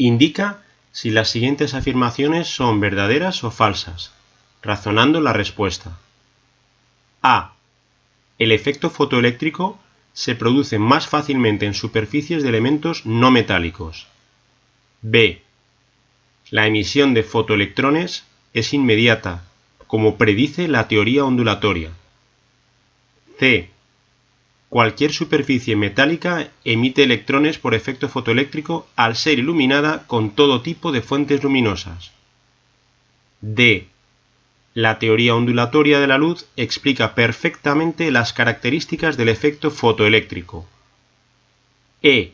Indica si las siguientes afirmaciones son verdaderas o falsas, razonando la respuesta. A. El efecto fotoeléctrico se produce más fácilmente en superficies de elementos no metálicos. B. La emisión de fotoelectrones es inmediata, como predice la teoría ondulatoria. C. Cualquier superficie metálica emite electrones por efecto fotoeléctrico al ser iluminada con todo tipo de fuentes luminosas. D. La teoría ondulatoria de la luz explica perfectamente las características del efecto fotoeléctrico. E.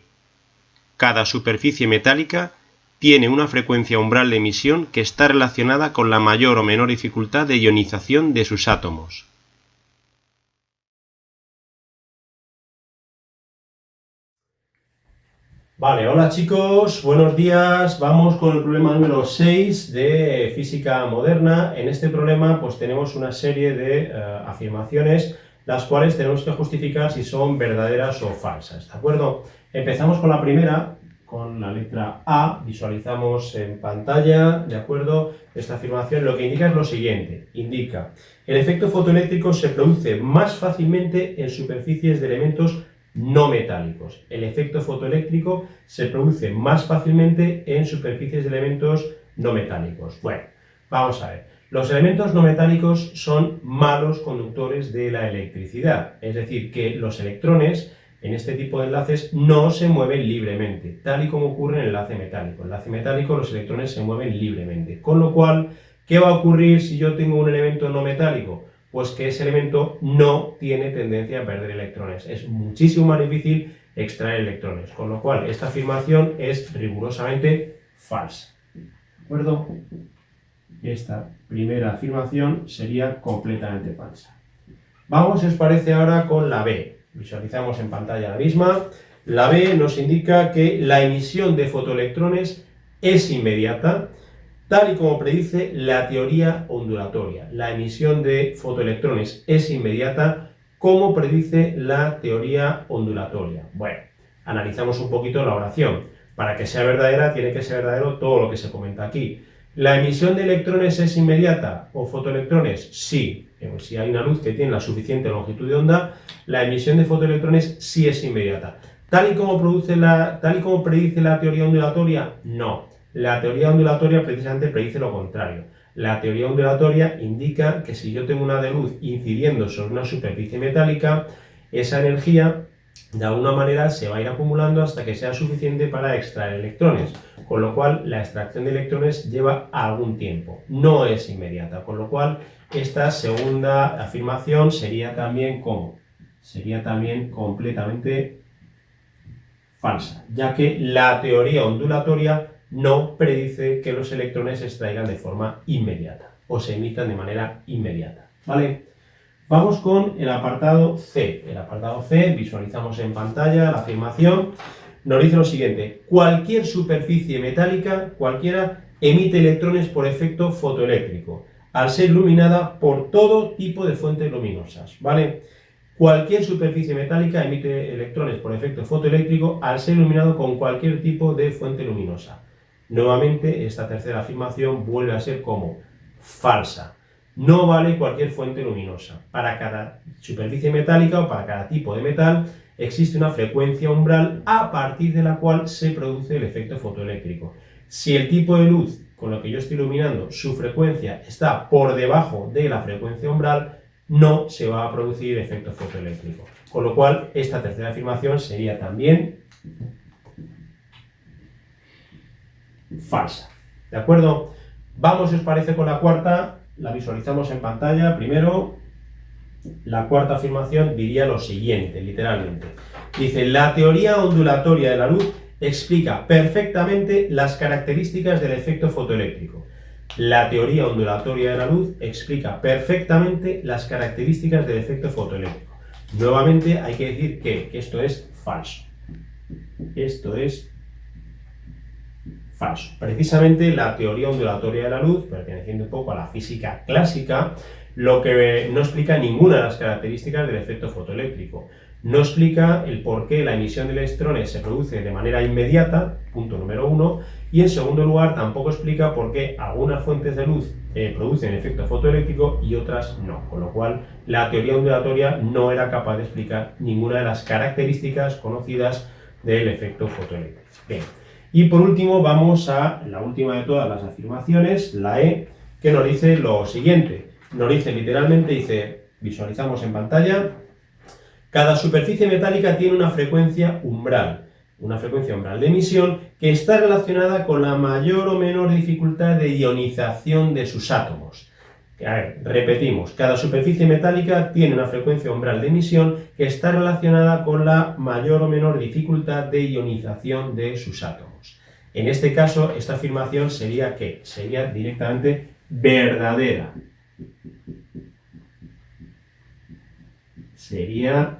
Cada superficie metálica tiene una frecuencia umbral de emisión que está relacionada con la mayor o menor dificultad de ionización de sus átomos. Vale, hola chicos, buenos días. Vamos con el problema número 6 de física moderna. En este problema pues tenemos una serie de afirmaciones, las cuales tenemos que justificar si son verdaderas o falsas, ¿de acuerdo? Empezamos con la primera, con la letra A, visualizamos en pantalla, ¿de acuerdo? Esta afirmación lo que indica es lo siguiente, indica: el efecto fotoeléctrico se produce más fácilmente en superficies de elementos no metálicos. El efecto fotoeléctrico se produce más fácilmente en superficies de elementos no metálicos. Bueno, vamos a ver. Los elementos no metálicos son malos conductores de la electricidad, es decir, que los electrones en este tipo de enlaces no se mueven libremente, tal y como ocurre en el enlace metálico. En el enlace metálico los electrones se mueven libremente, con lo cual, ¿qué va a ocurrir si yo tengo un elemento no metálico? Pues que ese elemento no tiene tendencia a perder electrones. Es muchísimo más difícil extraer electrones, con lo cual esta afirmación es rigurosamente falsa. ¿De acuerdo? Esta primera afirmación sería completamente falsa. Vamos, si os parece, ahora con la B. Visualizamos en pantalla la misma. La B nos indica que la emisión de fotoelectrones es inmediata, tal y como predice la teoría ondulatoria. La emisión de fotoelectrones es inmediata, como predice la teoría ondulatoria. Bueno, analizamos un poquito la oración. Para que sea verdadera, tiene que ser verdadero todo lo que se comenta aquí. ¿La emisión de electrones es inmediata o fotoelectrones? Sí. Si hay una luz que tiene la suficiente longitud de onda, la emisión de fotoelectrones sí es inmediata. ¿Tal y como predice la teoría ondulatoria? No. La teoría ondulatoria precisamente predice lo contrario. La teoría ondulatoria indica que si yo tengo una de luz incidiendo sobre una superficie metálica, esa energía de alguna manera se va a ir acumulando hasta que sea suficiente para extraer electrones, con lo cual la extracción de electrones lleva algún tiempo, no es inmediata, con lo cual esta segunda afirmación sería también completamente falsa, ya que la teoría ondulatoria no predice que los electrones se extraigan de forma inmediata o se emitan de manera inmediata, ¿vale? Vamos con el apartado C. El apartado C, visualizamos en pantalla la afirmación, nos dice lo siguiente: cualquier superficie metálica, cualquiera, emite electrones por efecto fotoeléctrico, al ser iluminada por todo tipo de fuentes luminosas, ¿vale? Cualquier superficie metálica emite electrones por efecto fotoeléctrico al ser iluminado con cualquier tipo de fuente luminosa. Nuevamente, esta tercera afirmación vuelve a ser como falsa. No vale cualquier fuente luminosa. Para cada superficie metálica o para cada tipo de metal existe una frecuencia umbral a partir de la cual se produce el efecto fotoeléctrico. Si el tipo de luz con lo que yo estoy iluminando, su frecuencia está por debajo de la frecuencia umbral, no se va a producir efecto fotoeléctrico. Con lo cual, esta tercera afirmación sería también falsa. ¿De acuerdo? Vamos, si os parece, con la cuarta. La visualizamos en pantalla. Primero, la cuarta afirmación diría lo siguiente, literalmente. Dice: la teoría ondulatoria de la luz explica perfectamente las características del efecto fotoeléctrico. La teoría ondulatoria de la luz explica perfectamente las características del efecto fotoeléctrico. Nuevamente hay que decir que esto es falso. Esto es falso. Precisamente la teoría ondulatoria de la luz, perteneciendo un poco a la física clásica, lo que no explica ninguna de las características del efecto fotoeléctrico. No explica el por qué la emisión de electrones se produce de manera inmediata, punto número 1, y en segundo lugar tampoco explica por qué algunas fuentes de luz producen efecto fotoeléctrico y otras no, con lo cual la teoría ondulatoria no era capaz de explicar ninguna de las características conocidas del efecto fotoeléctrico. Bien. Y por último vamos a la última de todas las afirmaciones, la E, que nos dice lo siguiente. Nos dice literalmente, visualizamos en pantalla, cada superficie metálica tiene una frecuencia umbral de emisión que está relacionada con la mayor o menor dificultad de ionización de sus átomos. A ver, repetimos, cada superficie metálica tiene una frecuencia umbral de emisión que está relacionada con la mayor o menor dificultad de ionización de sus átomos. En este caso, esta afirmación sería ¿qué? Sería directamente verdadera. Sería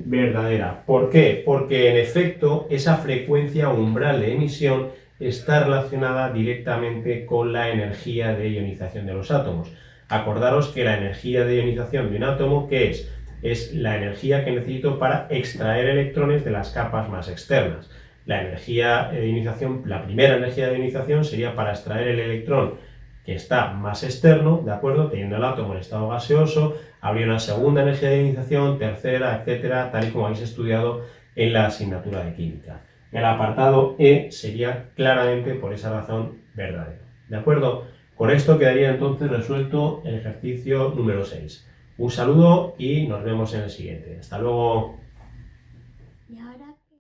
verdadera. ¿Por qué? Porque en efecto esa frecuencia umbral de emisión está relacionada directamente con la energía de ionización de los átomos. Acordaros que la energía de ionización de un átomo, ¿qué es? Es la energía que necesito para extraer electrones de las capas más externas. La energía de ionización, la primera energía de ionización sería para extraer el electrón que está más externo, ¿de acuerdo? Teniendo el átomo en estado gaseoso, habría una segunda energía de ionización, tercera, etcétera, tal y como habéis estudiado en la asignatura de química. El apartado E sería claramente, por esa razón, verdadero. ¿De acuerdo? Con esto quedaría entonces resuelto el ejercicio número 6. Un saludo y nos vemos en el siguiente. Hasta luego. ¿Y ahora qué?